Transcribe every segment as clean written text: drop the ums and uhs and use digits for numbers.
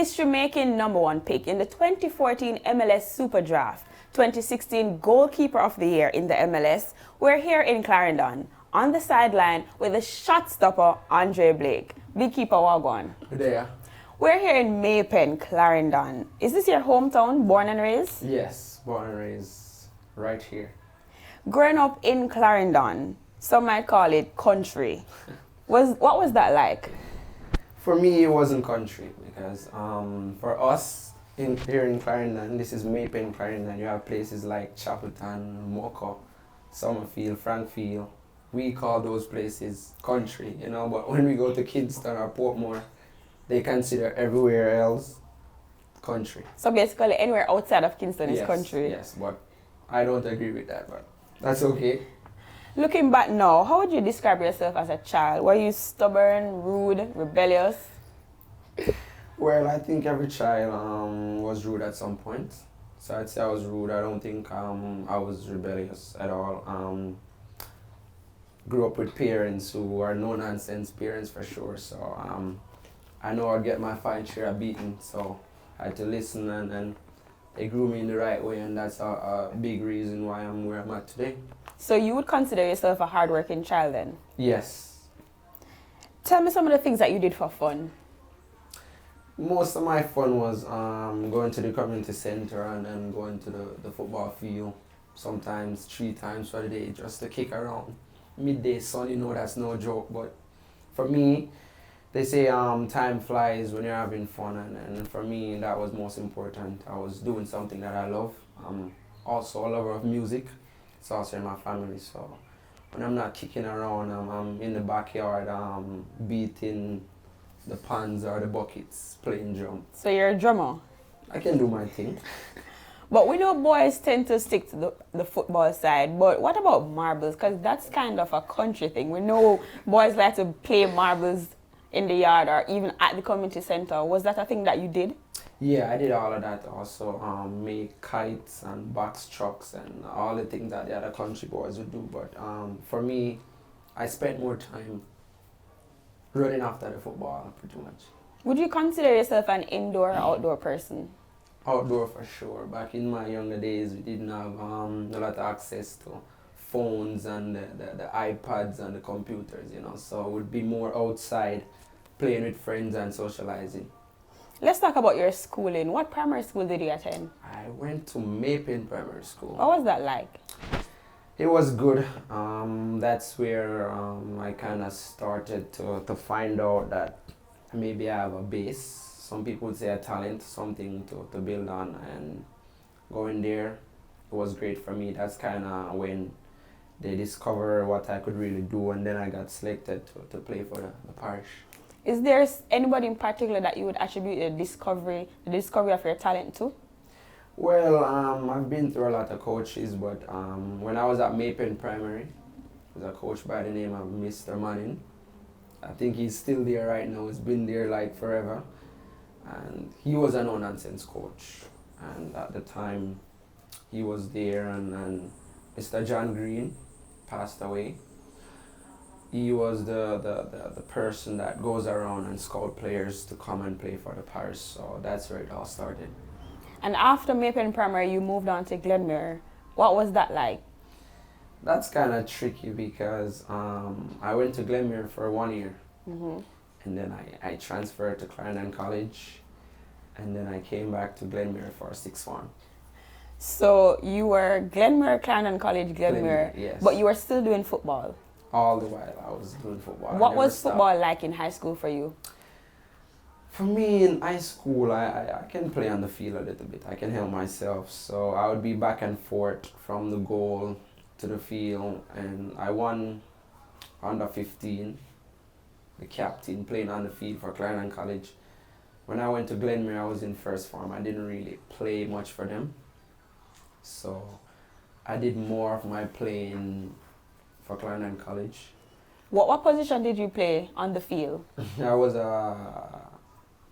history-making #1 pick in the 2014 MLS Super Draft, 2016 Goalkeeper of the Year in the MLS, we're here in Clarendon, on the sideline with the shot stopper Andre Blake. Big keeper Wagwan. There. We're here in Maypen, Clarendon. Is this your hometown, born and raised? Yes, born and raised right here. Growing up in Clarendon, some might call it country. What was that like? For me, it wasn't country because for us here in Clarendon, this is Maypen, Clarendon. You have places like Chapelton, Mocha, Summerfield, Frankfield. We call those places country, you know. But when we go to Kingston or Portmore, they consider everywhere else country. So basically, anywhere outside of Kingston is country. Yes, but I don't agree with that. But that's okay. Looking back now, how would you describe yourself as a child? Were you stubborn, rude, rebellious? Well, I think every child was rude at some point. So I'd say I was rude. I don't think I was rebellious at all. Grew up with parents who are no-nonsense parents for sure. So I know I'd get my fine share of beating. So I had to listen and they grew me in the right way, and that's a big reason why I'm where I'm at today. So you would consider yourself a hardworking child then? Yes. Tell me some of the things that you did for fun. Most of my fun was going to the community center and going to the football field, sometimes 3 times for the day, just to kick around. Midday sun, you know, that's no joke, but for me, they say time flies when you're having fun, and for me, that was most important. I was doing something that I love. I'm also a lover of music. It's also in my family, so when I'm not kicking around, I'm in the backyard beating the pans or the buckets, playing drum. So you're a drummer? I can do my thing. But we know boys tend to stick to the football side, but what about marbles? Because that's kind of a country thing. We know boys like to play marbles in the yard or even at the community center. Was that a thing that you did? Yeah, I did all of that also. Make kites and box trucks and all the things that the other country boys would do. But for me, I spent more time running after the football, pretty much. Would you consider yourself an indoor or outdoor person? Outdoor for sure. Back in my younger days, we didn't have a lot of access to phones and the iPads and the computers, you know. So it would be more outside, playing with friends and socializing. Let's talk about your schooling. What primary school did you attend? I went to Maypen Primary School. What was that like? It was good. That's where I kind of started to find out that maybe I have a base. Some people would say a talent, something to build on. And going there, it was great for me. That's kind of when they discovered what I could really do, and then I got selected to play for the parish. Is there anybody in particular that you would attribute the discovery of your talent to? Well, I've been through a lot of coaches, but when I was at Maypen Primary, there was a coach by the name of Mr. Manning. I think he's still there right now. He's been there like forever. And he was a no-nonsense coach. And at the time, he was there, and Mr. John Green passed away. He was the person that goes around and scout players to come and play for the parish. So that's where it all started. And after Maypen Primary, you moved on to Glenmuir. What was that like? That's kind of tricky because I went to Glenmuir for 1 year. Mm-hmm. And then I transferred to Clarendon College. And then I came back to Glenmuir for 6th form. So you were Glenmuir, Clarendon College, Glenmuir, yes. But you were still doing football? All the while I was doing football. What was football like in high school for you? For me in high school, I can play on the field a little bit. I can help myself. So I would be back and forth from the goal to the field. And I won under 15, the captain, playing on the field for Clarendon College. When I went to Glenmuir, I was in 1st form. I didn't really play much for them. So I did more of my playing for Clarendon College. What position did you play on the field? I was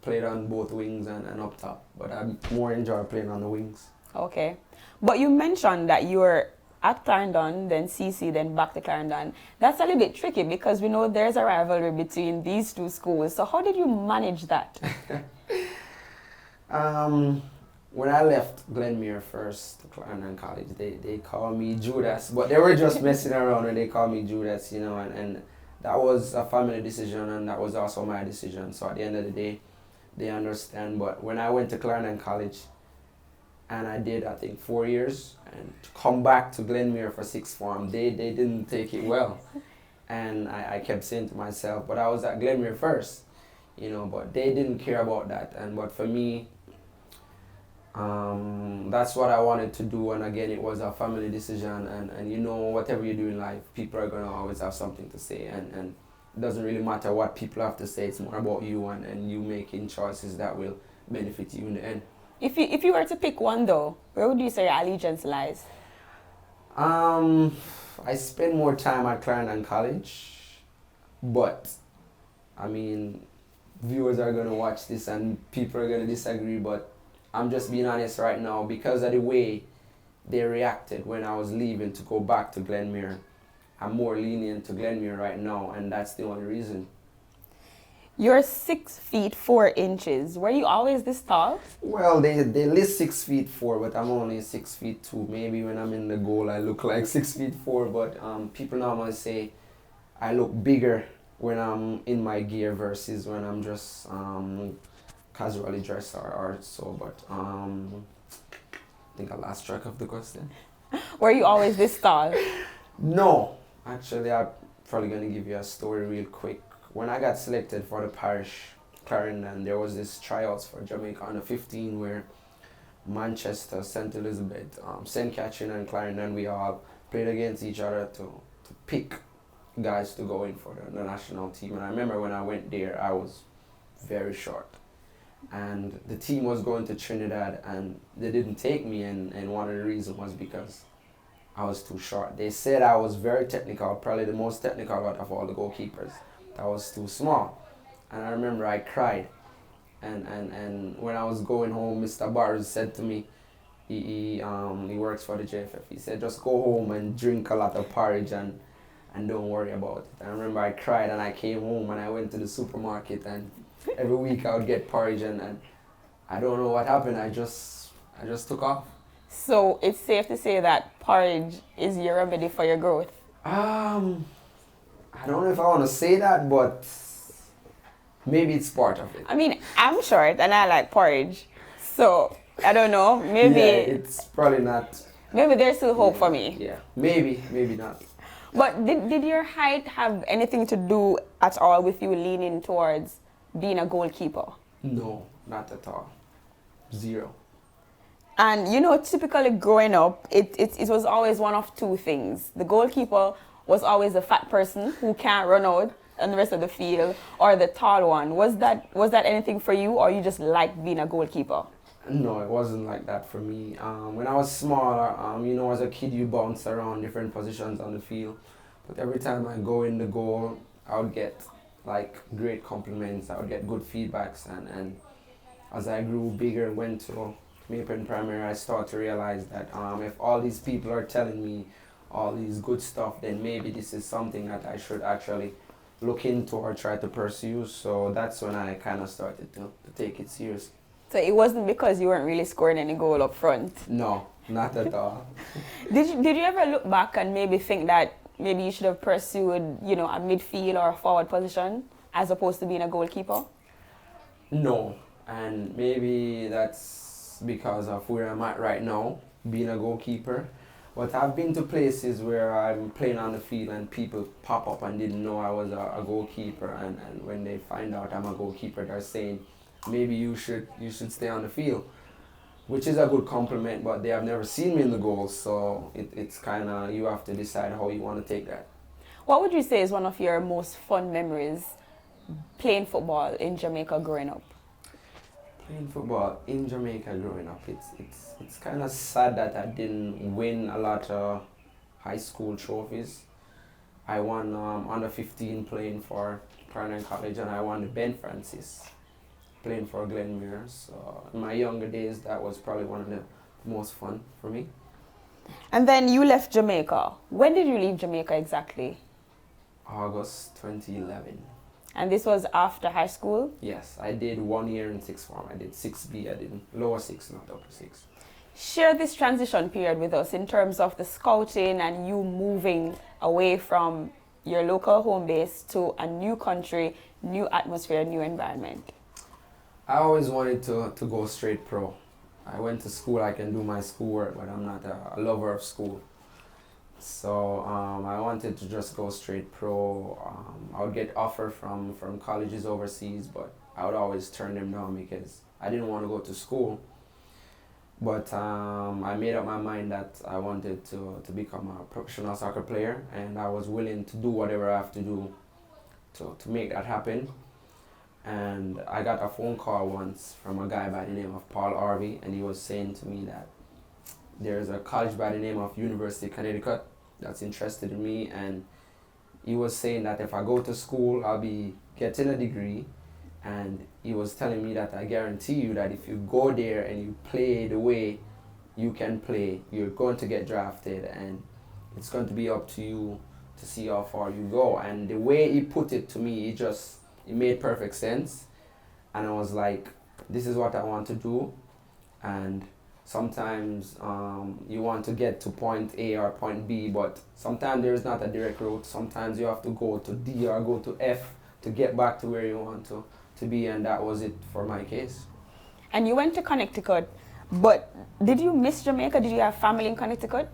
played on both wings and up top, but I more enjoy playing on the wings. Okay. But you mentioned that you were at Clarendon, then CC, then back to Clarendon. That's a little bit tricky because we know there's a rivalry between these two schools. So how did you manage that? When I left Glenmuir first to Clarendon College, they called me Jhoedz, but they were just messing around and they called me Jhoedz, you know, and that was a family decision and that was also my decision. So at the end of the day, they understand. But when I went to Clarendon College, and I did, I think, 4 years, and to come back to Glenmuir for sixth form, they didn't take it well. And I kept saying to myself, but I was at Glenmuir first, you know, but they didn't care about that. But for me, that's what I wanted to do, and again, it was a family decision, and you know, whatever you do in life, people are going to always have something to say, and it doesn't really matter what people have to say, it's more about you and you making choices that will benefit you in the end. If you were to pick one though, where would you say your allegiance lies? I spend more time at Clarendon College, but I mean, viewers are going to watch this and people are going to disagree, but I'm just being honest right now, because of the way they reacted when I was leaving to go back to Glenmuir. I'm more lenient to Glenmuir right now, and that's the only reason. You're 6 feet 4 inches. Were you always this tall? Well, they list 6 feet 4, but I'm only 6 feet 2. Maybe when I'm in the goal, I look like 6 feet 4, but people normally say I look bigger when I'm in my gear versus when I'm just casually dressed or so, but I think I lost track of the question. Were you always this tall? No, actually, I'm probably going to give you a story real quick. When I got selected for the parish Clarendon, there was this tryouts for Jamaica under 15 where Manchester, St. Elizabeth, St. Catherine and Clarendon, we all played against each other to pick guys to go in for the national team. And I remember when I went there, I was very short. And the team was going to Trinidad and they didn't take me, and one of the reasons was because I was too short. They said I was very technical, probably the most technical out of all the goalkeepers. I was too small. And I remember I cried. And when I was going home, Mr. Boyz said to me, he works for the JFF, he said, just go home and drink a lot of porridge and don't worry about it. I remember I cried and I came home and I went to the supermarket, and every week I would get porridge, and I don't know what happened. I just took off. So it's safe to say that porridge is your remedy for your growth? I don't know if I want to say that, but maybe it's part of it. I mean, I'm short and I like porridge, so I don't know. Maybe yeah, it's probably not. Maybe there's still hope for me. Yeah, maybe not. But did your height have anything to do at all with you leaning towards being a goalkeeper? No, not at all. Zero. And you know, typically growing up, it was always one of two things. The goalkeeper was always the fat person who can't run out on the rest of the field, or the tall one. Was that anything for you, or you just liked being a goalkeeper? No, it wasn't like that for me. When I was smaller, you know, as a kid you bounce around different positions on the field. But every time I go in the goal, I would get like great compliments, I would get good feedbacks, and as I grew bigger and went to Maple Primary, I started to realize that if all these people are telling me all these good stuff, then maybe this is something that I should actually look into or try to pursue. So that's when I kind of started to take it serious. So it wasn't because you weren't really scoring any goal up front? No, not at all. Did you ever look back and maybe think that maybe you should have pursued, you know, a midfield or a forward position as opposed to being a goalkeeper? No, and maybe that's because of where I'm at right now, being a goalkeeper. But I've been to places where I'm playing on the field and people pop up and didn't know I was a goalkeeper, and when they find out I'm a goalkeeper, they're saying, maybe you should stay on the field, which is a good compliment, but they have never seen me in the goal, so it's kind of, you have to decide how you want to take that. What would you say is one of your most fun memories playing football in Jamaica growing up? Playing football in Jamaica growing up, it's kind of sad that I didn't win a lot of high school trophies. I won under 15 playing for Clarendon College, and I won the Ben Francis playing for Glenmuir. So in my younger days, that was probably one of the most fun for me. And then you left Jamaica. When did you leave Jamaica exactly? August 2011. And this was after high school? Yes, I did 1 year in sixth form. I did 6B. I did lower six, not upper six. Share this transition period with us in terms of the scouting and you moving away from your local home base to a new country, new atmosphere, new environment. I always wanted to go straight pro. I went to school, I can do my schoolwork, but I'm not a lover of school. So I wanted to just go straight pro. I would get offers from colleges overseas, but I would always turn them down because I didn't want to go to school. But I made up my mind that I wanted to become a professional soccer player, and I was willing to do whatever I have to do to make that happen. And I got a phone call once from a guy by the name of Paul Harvey, and he was saying to me that there's a college by the name of University of Connecticut that's interested in me, and he was saying that if I go to school, I'll be getting a degree, and he was telling me that I guarantee you that if you go there and you play the way you can play, you're going to get drafted, and it's going to be up to you to see how far you go. And the way he put it to me, it made perfect sense, and I was like, this is what I want to do. And sometimes you want to get to point A or point B, but sometimes there's not a direct route. Sometimes you have to go to D or go to F to get back to where you want to be, and that was it for my case. And you went to Connecticut, but did you miss Jamaica? Did you have family in Connecticut?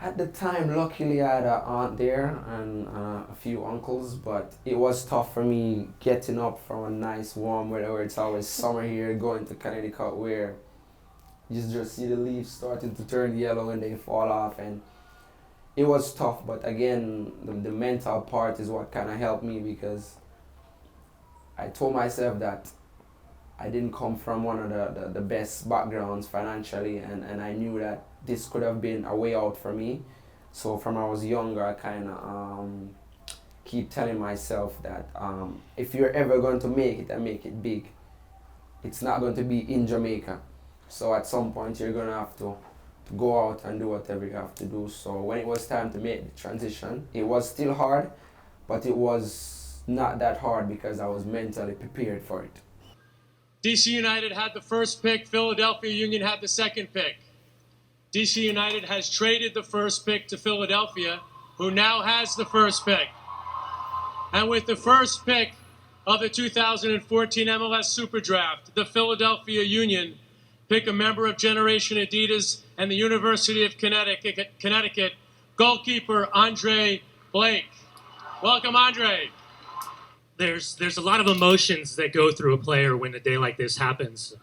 At the time, luckily I had an aunt there and a few uncles, but it was tough for me getting up from a nice warm weather where it's always summer here, going to Connecticut where you just see the leaves starting to turn yellow and they fall off, and it was tough. But again, the mental part is what kind of helped me, because I told myself that I didn't come from one of the best backgrounds financially, and I knew that this could have been a way out for me. So from I was younger, I kind of keep telling myself that if you're ever going to make it and make it big, it's not going to be in Jamaica. So at some point you're going to have to go out and do whatever you have to do. So when it was time to make the transition, it was still hard, but it was not that hard because I was mentally prepared for it. DC United had the first pick, Philadelphia Union had the second pick. DC United has traded the first pick to Philadelphia, who now has the first pick. And with the first pick of the 2014 MLS Super Draft, the Philadelphia Union pick a member of Generation Adidas and the University of Connecticut, goalkeeper Andre Blake. Welcome, Andre. There's a lot of emotions that go through a player when a day like this happens.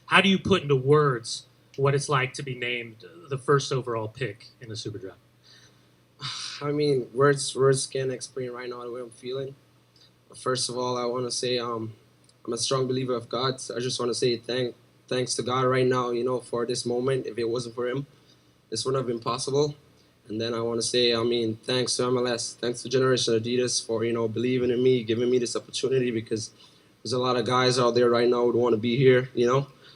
How do you put into words what it's like to be named the first overall pick in the Super Draft? I mean, words can't explain right now the way I'm feeling. First of all, I want to say I'm a strong believer of God. So I just want to say thanks to God right now, for this moment. If it wasn't for him, this wouldn't have been possible. And then I want to say, thanks to MLS, thanks to Generation Adidas for, believing in me, giving me this opportunity, because there's a lot of guys out there right now who want to be here,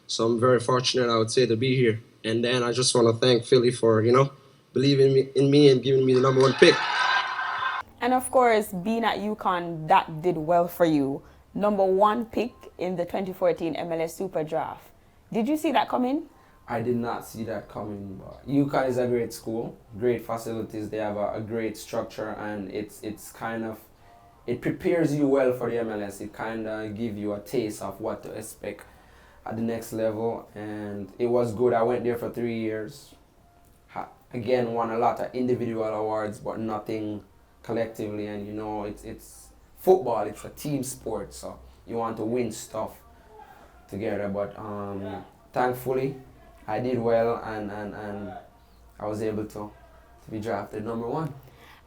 So I'm very fortunate, I would say, to be here. And then I just want to thank Philly for, believing in me and giving me the number one pick. And of course, being at UConn, that did well for you. Number one pick in the 2014 MLS Super Draft. Did you see that coming? I did not see that coming. But UConn is a great school, great facilities. They have a great structure, and it prepares you well for the MLS. It kind of gives you a taste of what to expect at the next level, and it was good. I went there for 3 years. Again, won a lot of individual awards, but nothing collectively. And it's football. It's a team sport, so you want to win stuff together. But thankfully, I did well, and I was able to be drafted number one.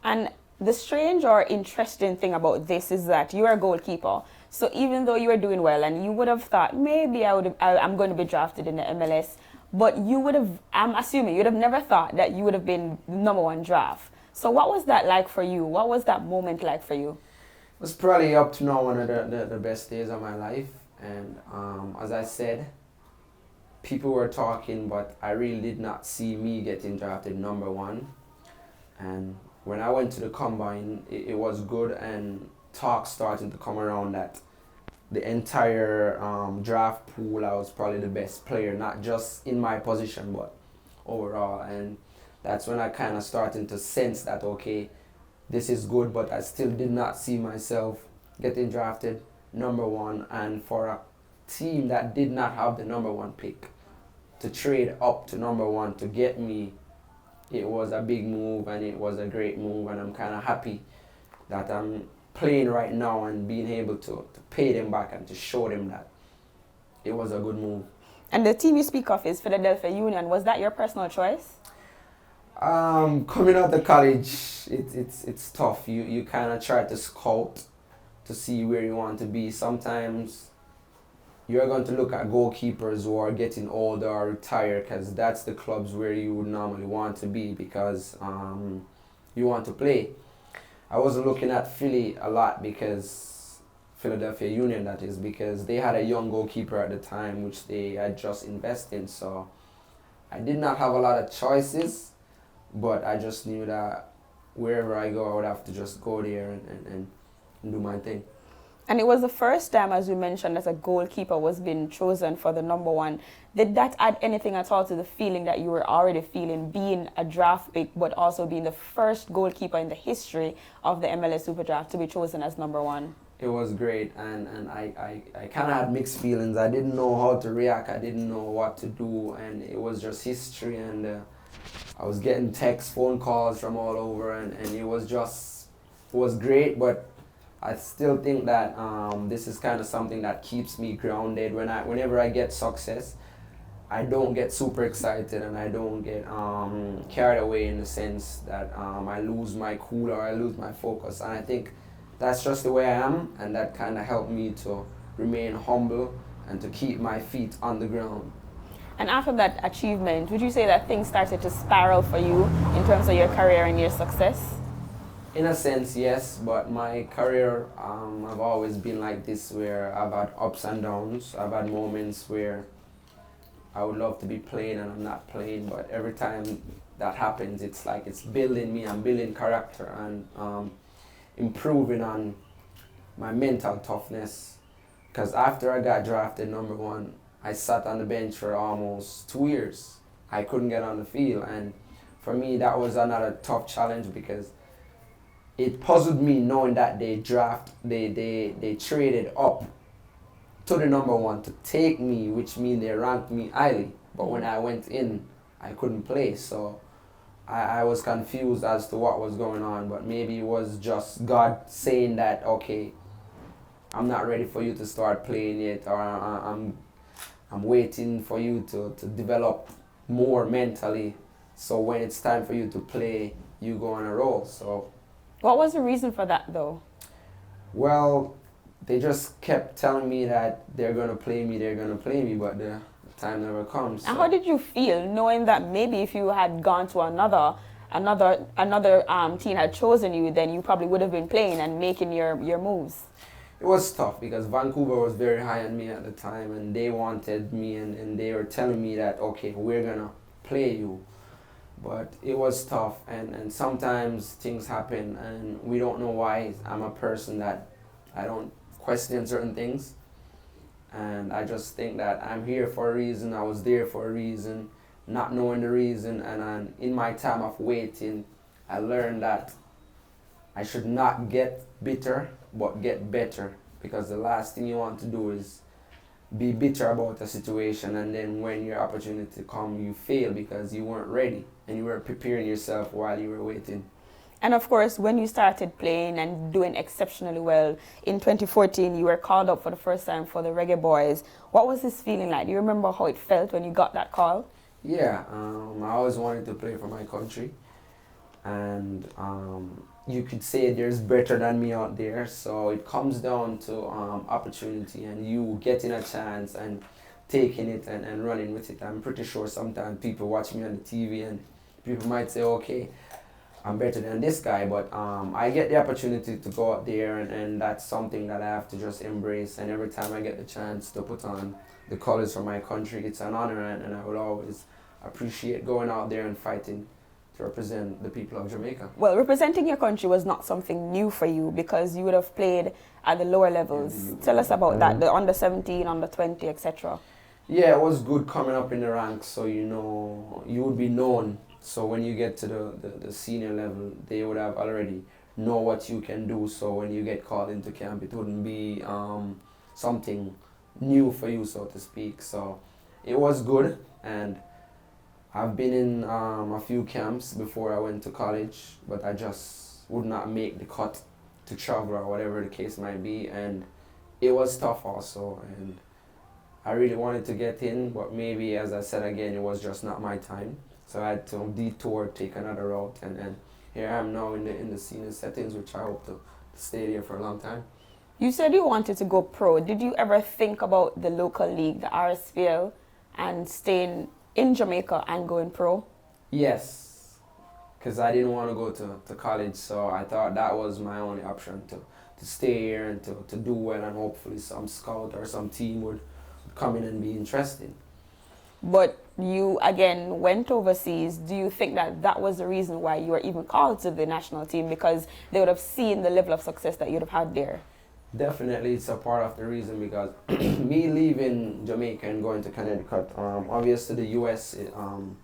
And the strange or interesting thing about this is that you are a goalkeeper. So even though you were doing well, and you would have thought maybe I'm going to be drafted in the MLS, but you would have, I'm assuming, you would have never thought that you would have been the number one draft. So what was that like for you? What was that moment like for you? It was probably up to now one of the best days of my life. And as I said, people were talking, but I really did not see me getting drafted number one. And when I went to the combine, it was good, and talk starting to come around that the entire draft pool, I was probably the best player, not just in my position, but overall. And that's when I kind of started to sense that, okay, this is good, but I still did not see myself getting drafted #1. And for a team that did not have the #1 pick, to trade up to #1 to get me, it was a big move and it was a great move. And I'm kind of happy that I'm playing right now and being able to pay them back and to show them that it was a good move. And the team you speak of is Philadelphia Union. Was that your personal choice? Coming out of college, it's tough. You kind of try to scout to see where you want to be. Sometimes you're going to look at goalkeepers who are getting older or retired, because that's the clubs where you would normally want to be, because you want to play. I wasn't looking at Philly a lot, because Philadelphia Union, that is, because they had a young goalkeeper at the time which they had just invested in. So I did not have a lot of choices, but I just knew that wherever I go, I would have to just go there and do my thing. And it was the first time, as we mentioned, that a goalkeeper was being chosen for the #1. Did that add anything at all to the feeling that you were already feeling, being a draft pick, but also being the first goalkeeper in the history of the MLS Super Draft to be chosen as #1? It was great, and I kind of had mixed feelings. I didn't know how to react. I didn't know what to do, and it was just history. And I was getting texts, phone calls from all over, and it was great. But I still think that this is kind of something that keeps me grounded. Whenever I get success, I don't get super excited and I don't get carried away, in the sense that I lose my cool or I lose my focus. And I think that's just the way I am, and that kind of helped me to remain humble and to keep my feet on the ground. And after that achievement, would you say that things started to spiral for you in terms of your career and your success? In a sense, yes, but my career, I've always been like this, where I've had ups and downs. I've had moments where I would love to be playing and I'm not playing, but every time that happens, it's like it's building me. I'm building character and improving on my mental toughness. Because after I got drafted #1, I sat on the bench for almost 2 years. I couldn't get on the field, and for me that was another tough challenge, because it puzzled me knowing that they traded up to the #1 to take me, which means they ranked me highly. But when I went in, I couldn't play, so I was confused as to what was going on. But maybe it was just God saying that, okay, I'm not ready for you to start playing yet, or I'm waiting for you to develop more mentally, so when it's time for you to play, you go on a roll. So what was the reason for that, though? Well, they just kept telling me that they're going to play me, but the time never comes. So. And how did you feel knowing that maybe if you had gone to another team had chosen you, then you probably would have been playing and making your moves? It was tough, because Vancouver was very high on me at the time, and they wanted me, and they were telling me that, okay, we're going to play you. But it was tough, and sometimes things happen and we don't know why. I'm a person that I don't question certain things, and I just think that I'm here for a reason. I was there for a reason, not knowing the reason. And in my time of waiting, I learned that I should not get bitter, but get better, because the last thing you want to do is be bitter about a situation, and then when your opportunity comes, you fail because you weren't ready and you were preparing yourself while you were waiting. And of course, when you started playing and doing exceptionally well, in 2014, you were called up for the first time for the Reggae Boyz. What was this feeling like? Do you remember how it felt when you got that call? Yeah, I always wanted to play for my country, and you could say there's better than me out there. So it comes down to opportunity and you getting a chance and taking it and running with it. I'm pretty sure sometimes people watch me on the TV and people might say, okay, I'm better than this guy, but I get the opportunity to go out there, and that's something that I have to just embrace. And every time I get the chance to put on the colors for my country, it's an honor, and I will always appreciate going out there and fighting represent the people of Jamaica. Well, representing your country was not something new for you because you would have played at the lower levels. Tell us about that, the under 17, under 20, etc. Yeah, it was good coming up in the ranks, so you would be known. So when you get to the senior level, they would have already know what you can do. So when you get called into camp, it wouldn't be something new for you, so to speak. So it was good, and I've been in a few camps before I went to college, but I just would not make the cut to travel or whatever the case might be, and it was tough also, and I really wanted to get in, but maybe, as I said again, it was just not my time. So I had to detour, take another route, and here I am now in the senior settings, which I hope to stay there for a long time. You said you wanted to go pro. Did you ever think about the local league, the RSPL, and staying in Jamaica and going pro? Yes, because I didn't want to go to college, so I thought that was my only option, to stay here and to do well, and hopefully some scout or some team would come in and be interested. But you, again, went overseas. Do you think that that was the reason why you were even called to the national team, because they would have seen the level of success that you'd have had there? Definitely, it's a part of the reason, because me leaving Jamaica and going to Connecticut, obviously the US,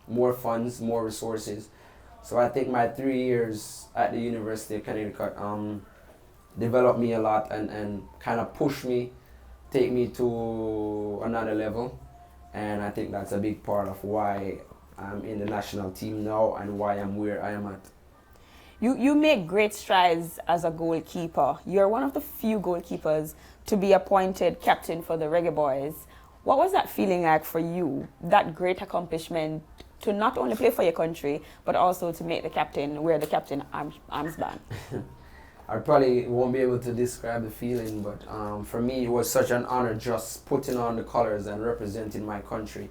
more funds, more resources. So I think my 3 years at the University of Connecticut developed me a lot and kind of pushed me, take me to another level. And I think that's a big part of why I'm in the national team now and why I'm where I am at. You make great strides as a goalkeeper. You're one of the few goalkeepers to be appointed captain for the Reggae Boyz. What was that feeling like for you, that great accomplishment, to not only play for your country, but also to make the captain, wear the captain armband? I probably won't be able to describe the feeling, but for me it was such an honor just putting on the colors and representing my country.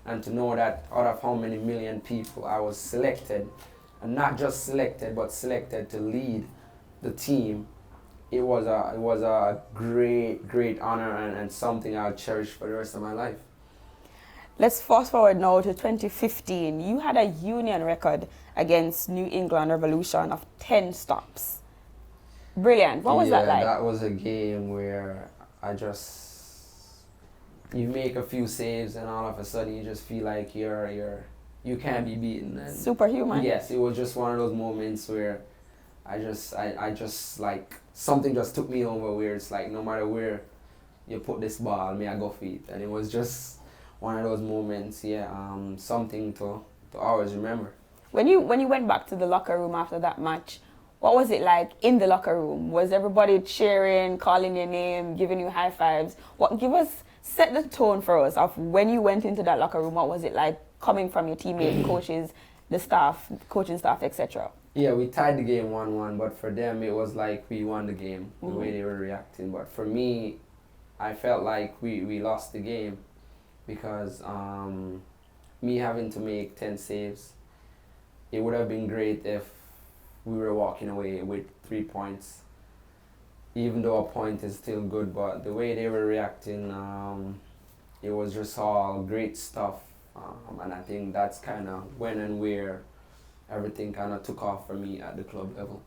And to know that out of how many million people I was selected, and not just selected, but selected to lead the team, it was a great honor and something I'll cherish for the rest of my life. Let's fast forward now to 2015. You had a union record against New England Revolution of 10 stops. Brilliant. What was that like? That was a game where you make a few saves and all of a sudden you just feel like you can't be beaten. And superhuman. Yes, it was just one of those moments where I just like something just took me over, where it's like no matter where you put this ball, may I go for it. And it was just one of those moments, something to always remember. When you went back to the locker room after that match, what was it like in the locker room? Was everybody cheering, calling your name, giving you high fives? Set the tone for us of when you went into that locker room. What was it like coming from your teammates, coaches, the staff, coaching staff, etc.? Yeah, we tied the game 1-1, but for them it was like we won the game, the way they were reacting. But for me, I felt like we lost the game because me having to make 10 saves, it would have been great if we were walking away with 3 points, even though a point is still good. But the way they were reacting, it was just all great stuff, and I think that's kind of when and where everything kind of took off for me at the club level.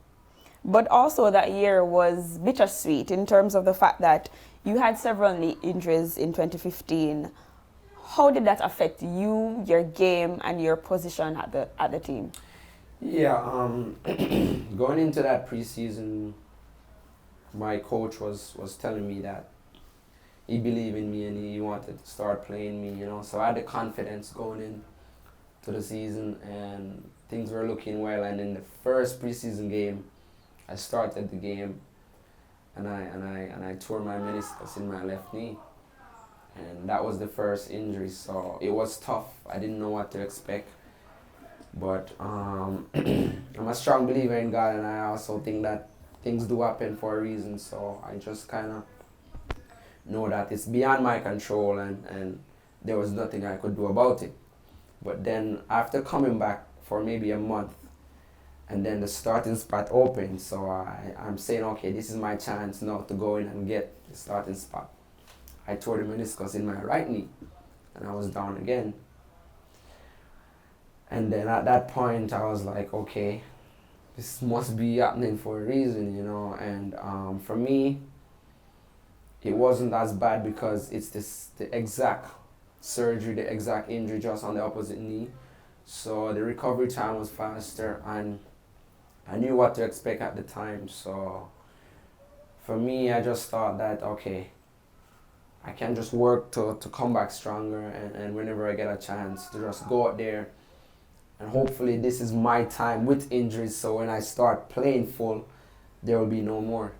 But also that year was bittersweet in terms of the fact that you had several knee injuries in 2015. How did that affect you, your game, and your position at the team? Yeah, going into that preseason, my coach was telling me that he believed in me and he wanted to start playing me, So I had the confidence going into the season and things were looking well. And in the first preseason game, I started the game and I tore my meniscus in my left knee. And that was the first injury, so it was tough. I didn't know what to expect. But I'm a strong believer in God, and I also think that things do happen for a reason. So I just kind of know that it's beyond my control, and there was nothing I could do about it. But then after coming back for maybe a month, and then the starting spot opened, so I'm saying, okay, this is my chance now to go in and get the starting spot. I tore the meniscus in my right knee, and I was down again. And then at that point, I was like, okay, this must be happening for a reason, you know. And for me, it wasn't as bad because it's the exact surgery, the exact injury just on the opposite knee. So the recovery time was faster, and I knew what to expect at the time. So for me, I just thought that, okay, I can just work to come back stronger, and whenever I get a chance to just go out there, and hopefully this is my time with injuries, so when I start playing full, there will be no more.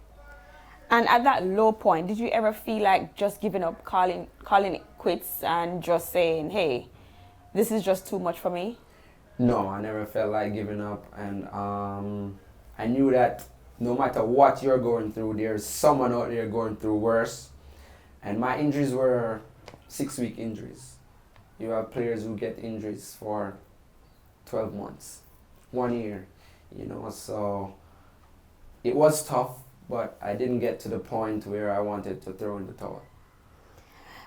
And at that low point, did you ever feel like just giving up, calling it quits and just saying, hey, this is just too much for me? No, I never felt like giving up, and I knew that no matter what you're going through, there's someone out there going through worse. And my injuries were 6-week injuries. You have players who get injuries for 12 months, 1 year, you know, so it was tough, but I didn't get to the point where I wanted to throw in the towel.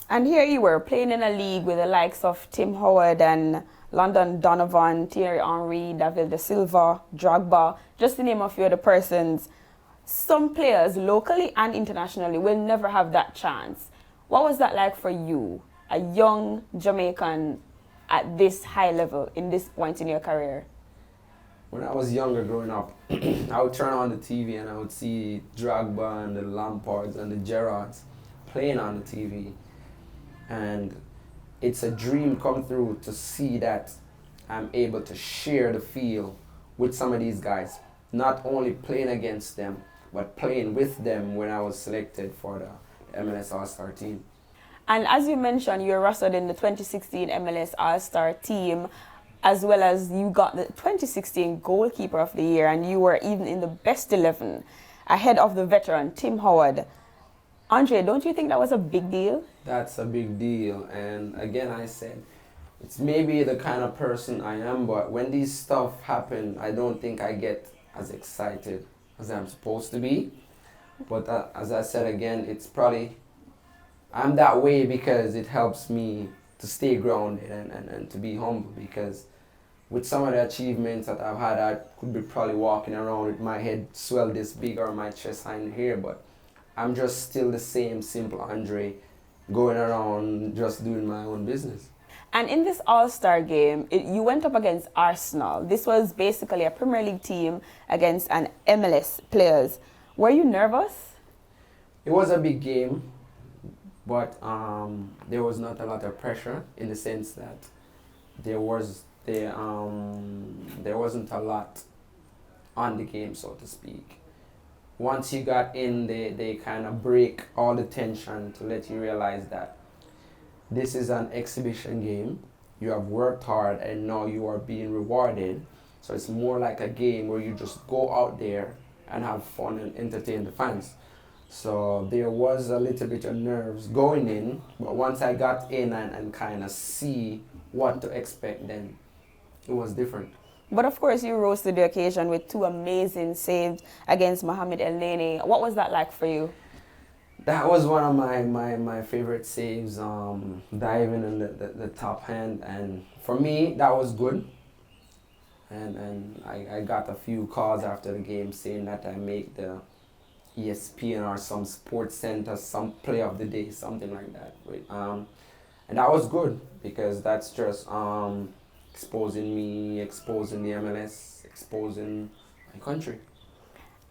And here you were playing in a league with the likes of Tim Howard and London Donovan, Thierry Henry, David Da Silva, Drogba, just to name a few of the persons. Some players, locally and internationally, will never have that chance. What was that like for you, a young Jamaican at this high level, in this point in your career? When I was younger growing up, I would turn on the TV and I would see Drogba and the Lampards and the Gerrards playing on the TV. And it's a dream come true to see that I'm able to share the field with some of these guys. Not only playing against them, but playing with them when I was selected for the MLS All-Star team. And as you mentioned, you were rostered in the 2016 MLS All-Star team, as well as you got the 2016 Goalkeeper of the Year, and you were even in the best 11, ahead of the veteran Tim Howard. Andre, don't you think that was a big deal? That's a big deal, and again I said, it's maybe the kind of person I am, but when these stuff happen, I don't think I get as excited as I'm supposed to be. But as I said again, it's probably, I'm that way because it helps me to stay grounded and to be humble, because with some of the achievements that I've had, I could be probably walking around with my head swelled this big or my chest hanging here, but I'm just still the same simple Andre going around just doing my own business. And in this All-Star game, you went up against Arsenal. This was basically a Premier League team against an MLS players. Were you nervous? It was a big game, but there was not a lot of pressure in the sense that there wasn't a lot on the game, so to speak. Once you got in, they kind of break all the tension to let you realize that this is an exhibition game. You have worked hard and now you are being rewarded. So it's more like a game where you just go out there and have fun and entertain the fans. So there was a little bit of nerves going in, but once I got in and kind of see what to expect, then it was different. But of course, you rose to the occasion with 2 amazing saves against Mohamed El Neni. What was that like for you? That was one of my favorite saves, diving in the top hand. And for me, that was good. And I got a few calls after the game saying that I make the ESPN or some sports center, some play of the day, something like that. And that was good because that's just exposing me, exposing the MLS, exposing my country.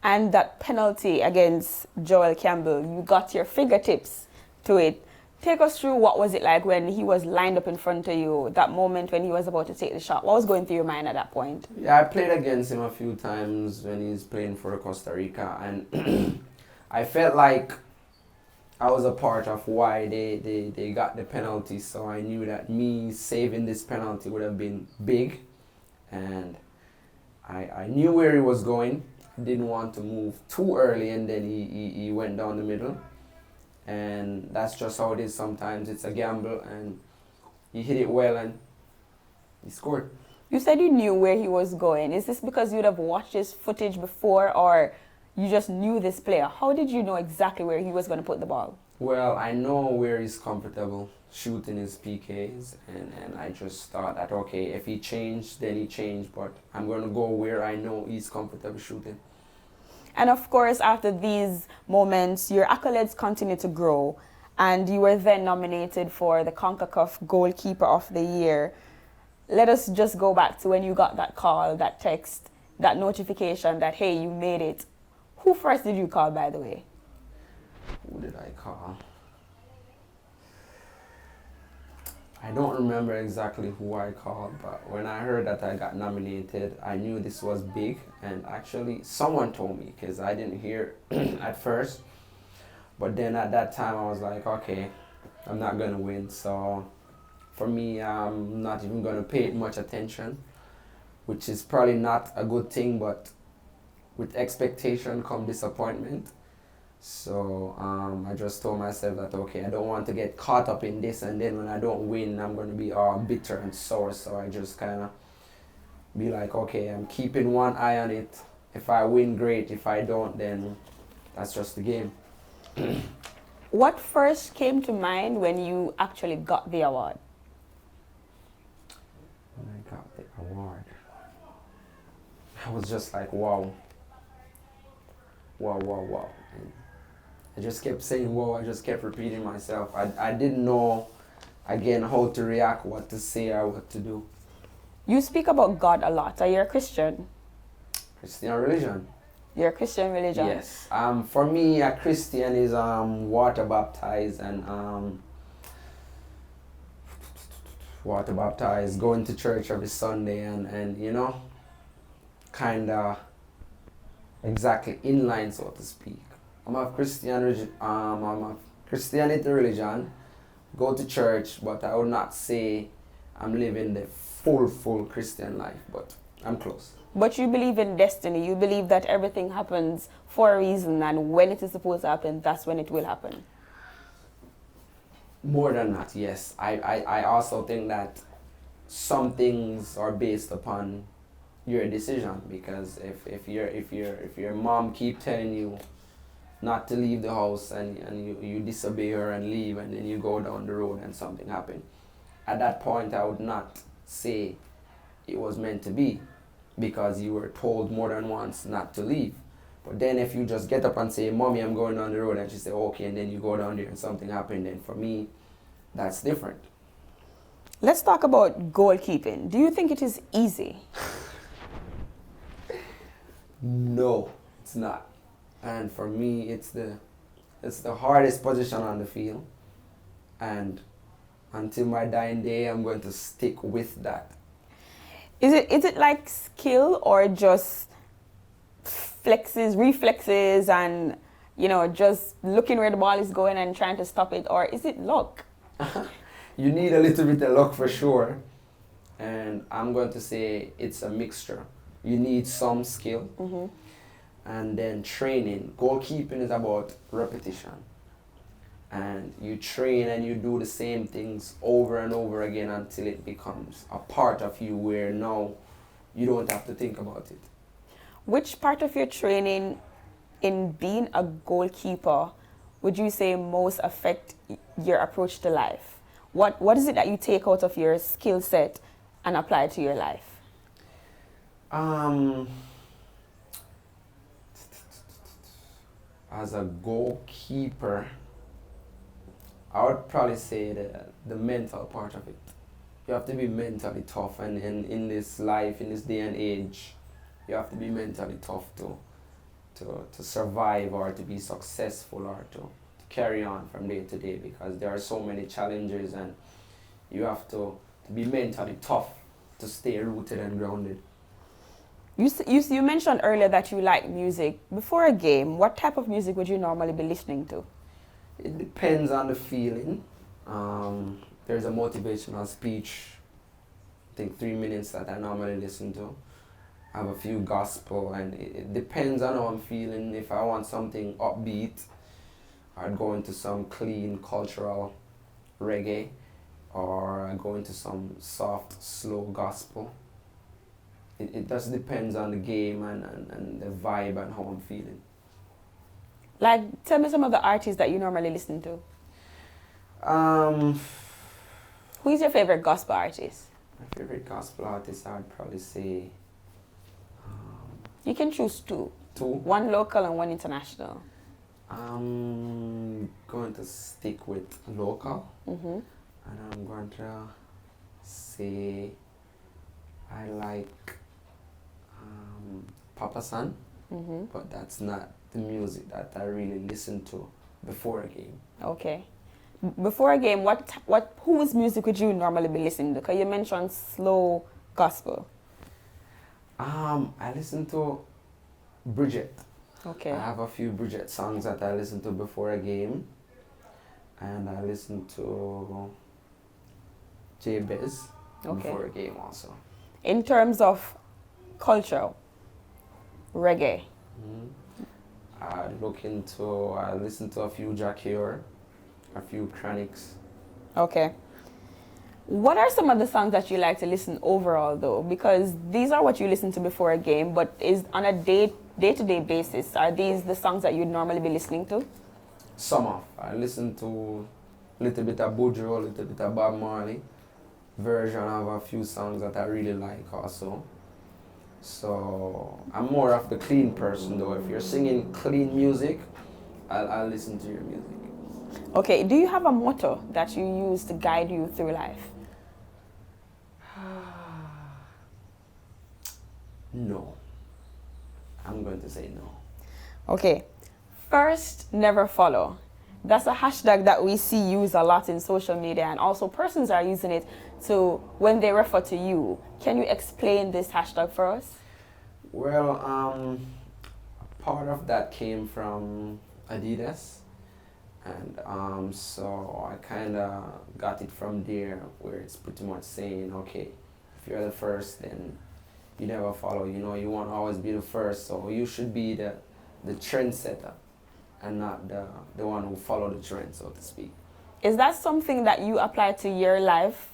And that penalty against Joel Campbell, you got your fingertips to it. Take us through what was it like when he was lined up in front of you, that moment when he was about to take the shot. What was going through your mind at that point? Yeah, I played against him a few times when he's playing for Costa Rica, and I felt like I was a part of why they got the penalty, so I knew that me saving this penalty would have been big, and I knew where he was going. Didn't want to move too early, and then he went down the middle, and that's just how it is sometimes. It's a gamble, and he hit it well and he scored. You said you knew where he was going. Is this because you'd have watched his footage before, or you just knew this player? How did you know exactly where he was going to put the ball? Well, I know where he's comfortable shooting his PKs, and I just thought that, okay, if he changed, then he changed, but I'm going to go where I know he's comfortable shooting. And of course, after these moments, your accolades continue to grow, and you were then nominated for the CONCACAF Goalkeeper of the Year. Let us just go back to when you got that call, that text, that notification that, hey, you made it. Who first did you call, by the way? Who did I call? I don't remember exactly who I called, but when I heard that I got nominated, I knew this was big, and actually someone told me, because I didn't hear at first, but then at that time I was like, okay, I'm not going to win, so for me, I'm not even going to pay it much attention, which is probably not a good thing, but with expectation come disappointment. So I just told myself that, okay, I don't want to get caught up in this, and then when I don't win, I'm going to be all bitter and sore. So I just kind of be like, okay, I'm keeping one eye on it. If I win, great. If I don't, then that's just the game. What first came to mind when you actually got the award? When I got the award, I was just like, wow. Wow, wow, wow. And I just kept saying wow, I just kept repeating myself. I didn't know, again, how to react, what to say or what to do. You speak about God a lot. Are you a Christian? Christian religion. You're a Christian religion? Yes. For me, a Christian is water baptized and water baptized, going to church every Sunday and you know, kind of exactly in line, so to speak. I'm a Christianity religion, go to church, but I would not say I'm living the full Christian life, but I'm close. But you believe in destiny. You believe that everything happens for a reason, and when it is supposed to happen, that's when it will happen. More than that, yes. I also think that some things are based upon your decision, because if your mom keep telling you not to leave the house and you disobey her and leave, and then you go down the road and something happened, at that point I would not say it was meant to be, because you were told more than once not to leave. But then if you just get up and say, Mommy, I'm going down the road, and she say, okay, and then you go down there and something happened, then for me, that's different. Let's talk about goalkeeping. Do you think it is easy? No, it's not. And for me, it's the hardest position on the field. And until my dying day, I'm going to stick with that. Is it like skill, or just reflexes, and you know, just looking where the ball is going and trying to stop it, or is it luck? You need a little bit of luck for sure. And I'm going to say it's a mixture. You need some skill, and then training. Goalkeeping is about repetition. And you train and you do the same things over and over again until it becomes a part of you, where now you don't have to think about it. Which part of your training in being a goalkeeper would you say most affect your approach to life? What is it that you take out of your skill set and apply to your life? As a goalkeeper, I would probably say the mental part of it. You have to be mentally tough, and in this life, in this day and age, you have to be mentally tough to survive, or to be successful, or to carry on from day to day, because there are so many challenges, and you have to be mentally tough to stay rooted and grounded. You mentioned earlier that you like music. Before a game, what type of music would you normally be listening to? It depends on the feeling. There's a motivational speech, I think 3 minutes, that I normally listen to. I have a few gospel, and it depends on how I'm feeling. If I want something upbeat, I'd go into some clean cultural reggae, or I go into some soft, slow gospel. It just depends on the game and the vibe and how I'm feeling. Like, tell me some of the artists that you normally listen to. Who is your favorite gospel artist? My favorite gospel artist, I'd probably say You can choose two. two. One local and one international. I'm going to stick with local, Mm-hmm. and I'm going to say I like Papa San, Mm-hmm. but that's not the music that I really listen to before a game. Okay. Before a game, whose music would you normally be listening to? Because you mentioned slow gospel. I listen to Bridget. Okay. I have a few Bridget songs that I listen to before a game, and I listen to Jhoedz Okay. before a game also. In terms of culture, reggae. I listen to a few Jackier, a few Chronics. Okay. What are some of the songs that you like to listen overall though? Because these are what you listen to before a game, but is on a day-to-day basis, are these the songs that you'd normally be listening to? Some of. I listen to a little bit of Bojo, a little bit of Bob Marley. Version of a few songs that I really like also. So I'm more of the clean person though. If you're singing clean music, I'll listen to your music. Okay, do you have a motto that you use to guide you through life? No. I'm going to say no. Okay. First, never follow. That's a hashtag that we see used a lot in social media, and also persons are using it to when they refer to you. Can you explain this hashtag for us? Well, part of that came from Adidas, and so I kind of got it from there, where it's pretty much saying, okay, if you're the first, then you never follow. You know, you want to always be the first, so you should be the trendsetter, and not the one who follow the trend, so to speak. Is that something that you apply to your life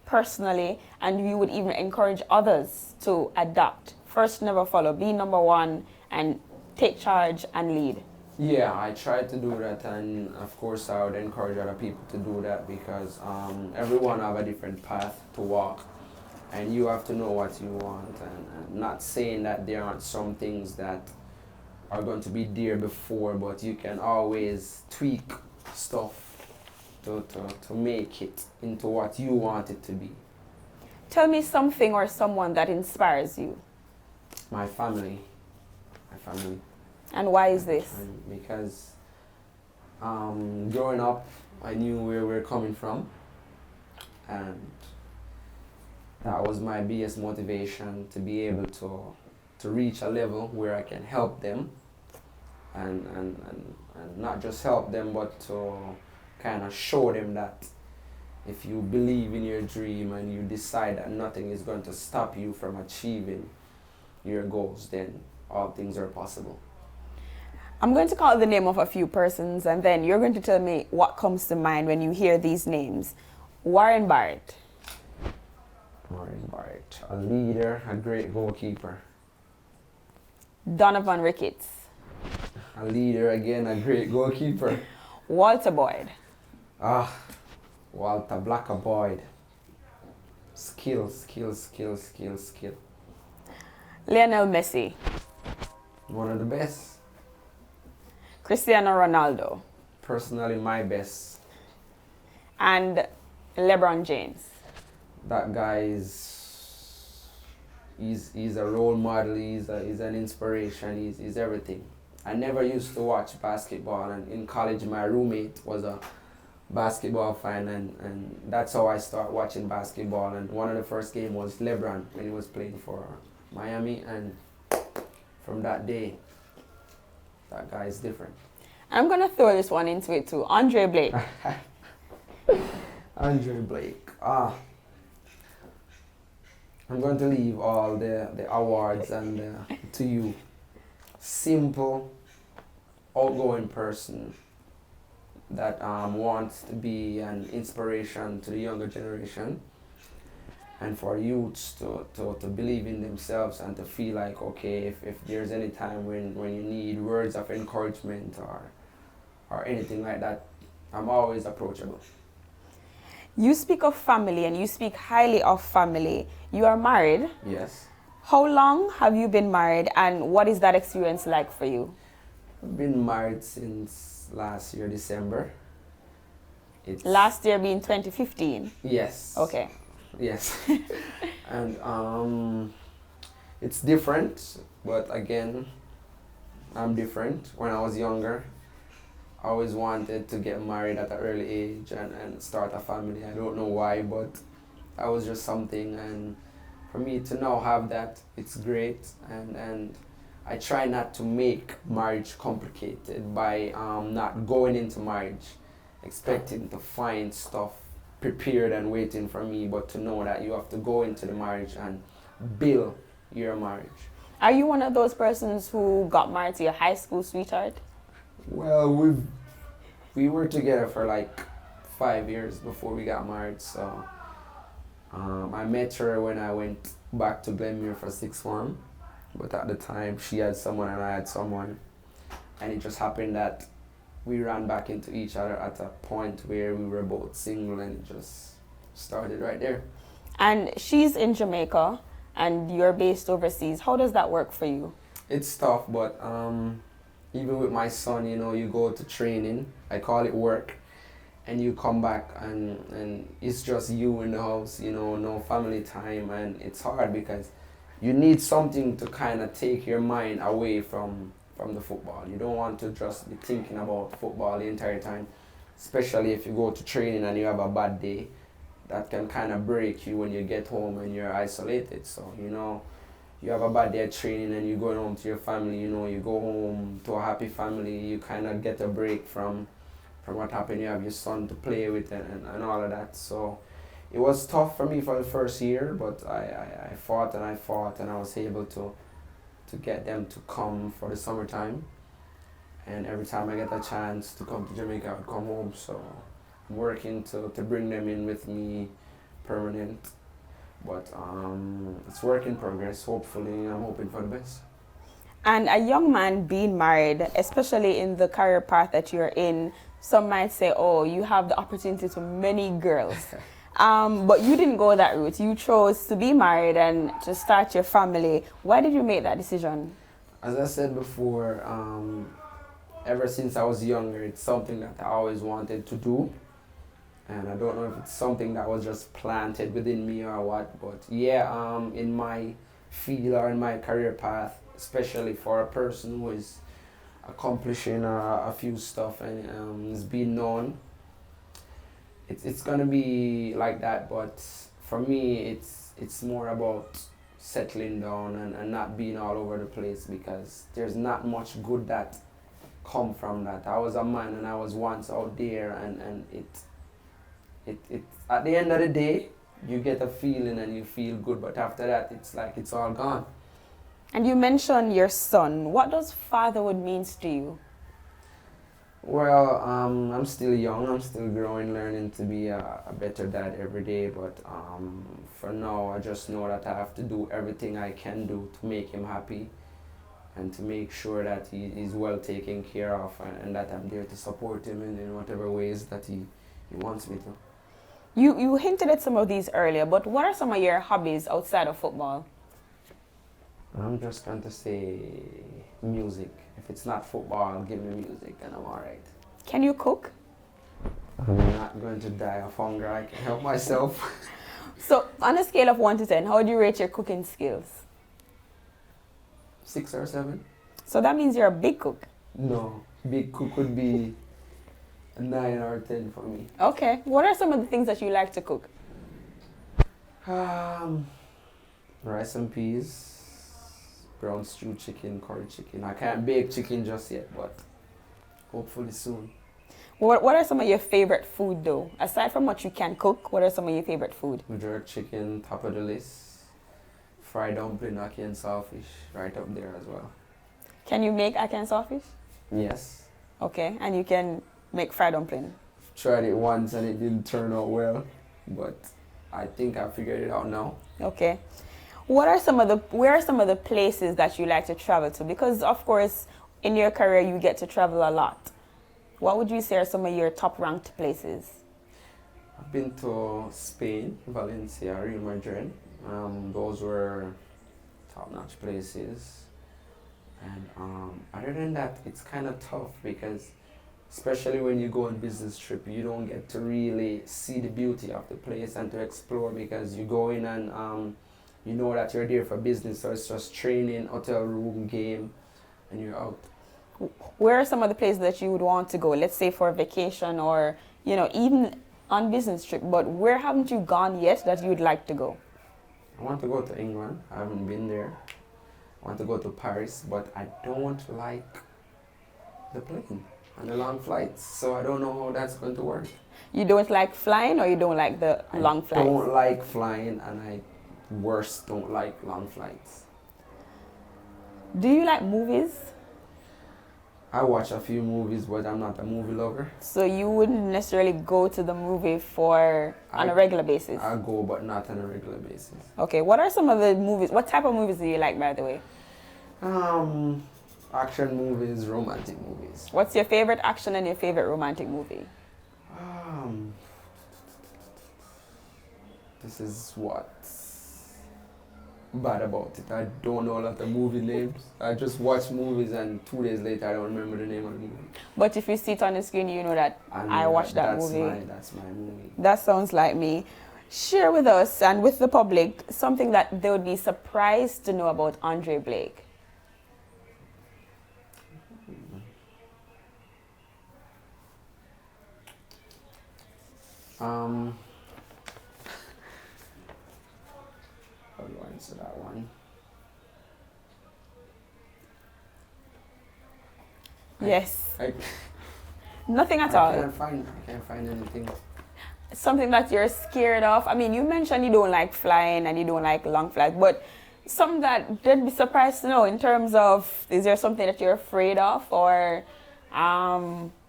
personally, and you would even encourage others to adopt? First, never follow, be number one, and take charge and lead. Yeah, I try to do that, and of course I would encourage other people to do that, because everyone have a different path to walk, and you have to know what you want, and not saying that there aren't some things that are going to be there before, but you can always tweak stuff to make it into what you want it to be. Tell me something or someone that inspires you. My family. My family. And why is this? Because growing up, I knew where we're coming from, and that was my biggest motivation, to be able to reach a level where I can help them, and not just help them, but to kind of show them that if you believe in your dream and you decide that nothing is going to stop you from achieving your goals, then all things are possible. I'm going to call the name of a few persons, and then you're going to tell me what comes to mind when you hear these names. Warren Barrett. Warren Barrett, a leader, a great goalkeeper. Donovan Ricketts. A leader, again, a great goalkeeper. Walter Boyd. Walter Blacker Boyd. Skill. Lionel Messi. One of the best. Cristiano Ronaldo. Personally, my best. And LeBron James. That guy he's a role model, he's an inspiration, he's everything. I never used to watch basketball, and in college my roommate was a basketball fan, and that's how I started watching basketball. And one of the first games was LeBron when he was playing for Miami, and from that day, that guy is different. I'm going to throw this one into it too. Andre Blake. Andre Blake. I'm going to leave all the awards and to you. Simple, outgoing person that wants to be an inspiration to the younger generation, and for youths to believe in themselves and to feel like, okay, if there's any time when you need words of encouragement or anything like that, I'm always approachable. You speak of family and you speak highly of family. You are married. Yes. How long have you been married and what is that experience like for you? I've been married since last year, December. Last year being 2015? Yes. Okay. Yes. And it's different, but again, I'm different. When I was younger, I always wanted to get married at an early age and start a family. I don't know why, but that was just something. And for me to now have that, it's great. And I try not to make marriage complicated by not going into marriage expecting to find stuff prepared and waiting for me, but to know that you have to go into the marriage and build your marriage. Are you one of those persons who got married to your high school sweetheart? Well, we were together for like 5 years before we got married, so I met her when I went back to Glenmuir for sixth form, but at the time she had someone and I had someone, and it just happened that we ran back into each other at a point where we were both single, and it just started right there. And she's in Jamaica and you're based overseas. How does that work for you? It's tough, but even with my son, you know, you go to training, I call it work, and you come back and it's just you in the house, you know, no family time, and it's hard because you need something to kind of take your mind away from the football. You don't want to just be thinking about football the entire time, especially if you go to training and you have a bad day. That can kind of break you when you get home and you're isolated. So, you know, you have a bad day at training and you're going home to your family, you know, you go home to a happy family, you kind of get a break from what happened. You have your son to play with and all of that. So it was tough for me for the first year, but I fought and I was able to get them to come for the summertime. And every time I get a chance to come to Jamaica, I would come home. So I'm working to bring them in with me permanent. But it's work in progress. Hopefully, I'm hoping for the best. And a young man being married, especially in the career path that you're in, some might say, oh, you have the opportunity to many girls. But you didn't go that route. You chose to be married and to start your family. Why did you make that decision? As I said before, ever since I was younger, it's something that I always wanted to do. And I don't know if it's something that was just planted within me or what, but yeah, in my field or in my career path, especially for a person who is accomplishing a few stuff and is being known, it's gonna be like that. But for me, it's more about settling down and not being all over the place, because there's not much good that come from that. I was a man and I was once out there, and it at the end of the day, you get a feeling and you feel good, but after that, it's like it's all gone. And you mentioned your son. What does fatherhood mean to you? Well, I'm still young, I'm still growing, learning to be a better dad every day, but for now, I just know that I have to do everything I can do to make him happy and to make sure that he's well taken care of, and that I'm there to support him in whatever ways that he wants me to. You hinted at some of these earlier, but what are some of your hobbies outside of football? I'm just going to say music. If it's not football, give me music and I'm alright. Can you cook? I'm not going to die of hunger, I can help myself. So on a scale of 1 to 10, how would you rate your cooking skills? 6 or 7. So that means you're a big cook. No, big cook would be a 9 or 10 for me. Okay. What are some of the things that you like to cook? Rice and peas, brown stew chicken, curry chicken. I can't bake chicken just yet, but hopefully soon. What are some of your favorite food though? Aside from what you can cook, what are some of your favorite food? Jerk chicken, top of the list. Fried dumpling, ackee and sawfish, right up there as well. Can you make ackee and sawfish? Yes. Okay, and you can make fried dumpling? Tried it once and it didn't turn out well, but I think I figured it out now. Okay. Where are some of the places that you like to travel to? Because of course, in your career you get to travel a lot. What would you say are some of your top ranked places? I've been to Spain, Valencia, Real Madrid. Those were top-notch places. And other than that, it's kind of tough because especially when you go on business trip, you don't get to really see the beauty of the place and to explore because you go in and you know that you're there for business, so it's just training, hotel room, game, and you're out. Where are some of the places that you would want to go? Let's say for a vacation or, even on business trip, but where haven't you gone yet that you would like to go? I want to go to England. I haven't been there. I want to go to Paris, but I don't like the plane and the long flights, so I don't know how that's going to work. You don't like flying or you don't like the long flights? I don't like flying and I don't like long flights. Do you like movies? I watch a few movies, but I'm not a movie lover. So you wouldn't necessarily go to the movie on a regular basis? I go, but not on a regular basis. Okay, what are some of the movies? What type of movies do you like, by the way? Action movies, romantic movies. What's your favorite action and your favorite romantic movie? This is what's bad about it. I don't know a lot of movie names. I just watch movies and 2 days later I don't remember the name of the movie. But if you see it on the screen, you know that I watched that movie. That's my movie. That sounds like me. Share with us and with the public something that they would be surprised to know about Andre Blake. How do I answer that one? Yes. Nothing at all. I can't find anything. Something that you're scared of. I mean, you mentioned you don't like flying and you don't like long flights, but something that they'd be surprised to know in terms of, is there something that you're afraid of or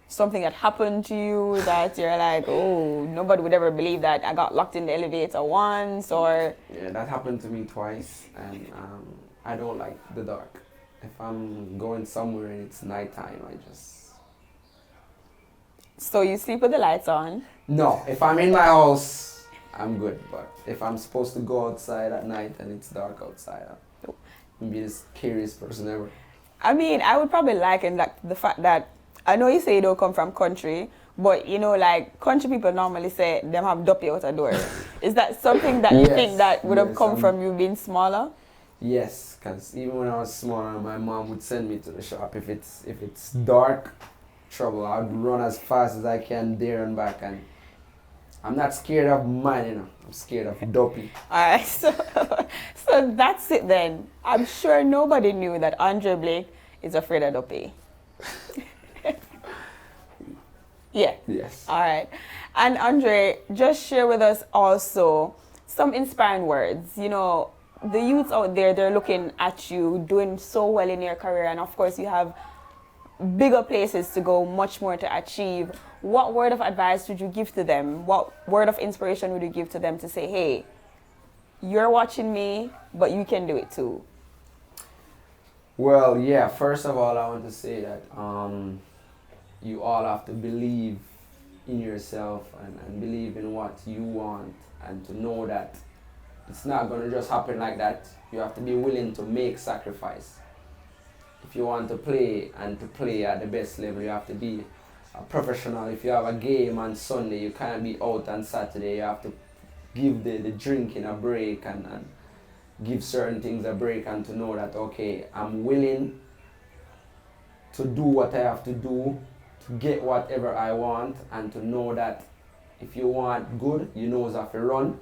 something that happened to you that you're like, oh, nobody would ever believe that I got locked in the elevator once, or... Yeah, that happened to me twice, and I don't like the dark. If I'm going somewhere and it's nighttime, I just... So you sleep with the lights on? No, if I'm in my house, I'm good, but if I'm supposed to go outside at night and it's dark outside, I'll be the scariest person ever. I mean, I would probably liken the fact that, I know you say you don't come from country, but like country people normally say them have duppy out a door. Is that something that you think that would have come from you being smaller? Yes, because even when I was smaller, my mom would send me to the shop. If it's dark, trouble. I'd run as fast as I can there and back, and I'm not scared of man, I'm scared of duppy. Alright, so that's it then. I'm sure nobody knew that Andre Blake is afraid of duppy. Yeah. Yes. All right. And Andre, just share with us also some inspiring words. The youths out there, they're looking at you doing so well in your career, and of course you have bigger places to go, much more to achieve. What word of advice would you give to them? What word of inspiration would you give to them to say, hey, you're watching me, but you can do it too? Well, yeah, first of all, I want to say that you all have to believe in yourself and believe in what you want, and to know that it's not going to just happen like that. You have to be willing to make sacrifice. If you want to play and to play at the best level, you have to be a professional. If you have a game on Sunday, you can't be out on Saturday. You have to give the drinking a break and give certain things a break, and to know that, okay, I'm willing to do what I have to do to get whatever I want, and to know that if you want good, you know you have to run,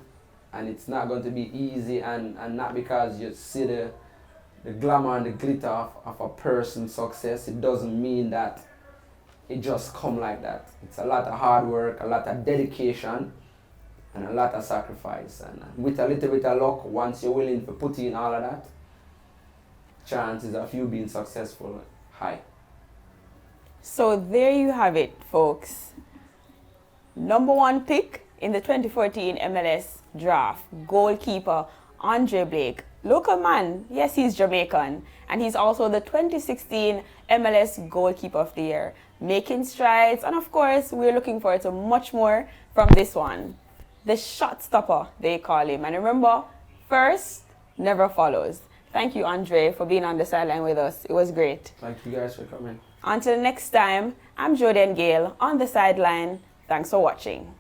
and it's not going to be easy, and not because you see the glamour and the glitter of a person's success, it doesn't mean that it just come like that. It's a lot of hard work, a lot of dedication, and a lot of sacrifice, and with a little bit of luck, once you're willing to put in all of that, chances of you being successful high. So there you have it, folks. Number one pick in the 2014 MLS Draft, goalkeeper Andre Blake. Local man, yes, he's Jamaican, and he's also the 2016 MLS Goalkeeper of the Year. Making strides, and of course, we're looking forward to much more from this one. The shot stopper, they call him. And remember, first never follows. Thank you, Andre, for being on the sideline with us. It was great. Thank you guys for coming. Until next time, I'm Jhoedz Gayle on the sideline. Thanks for watching.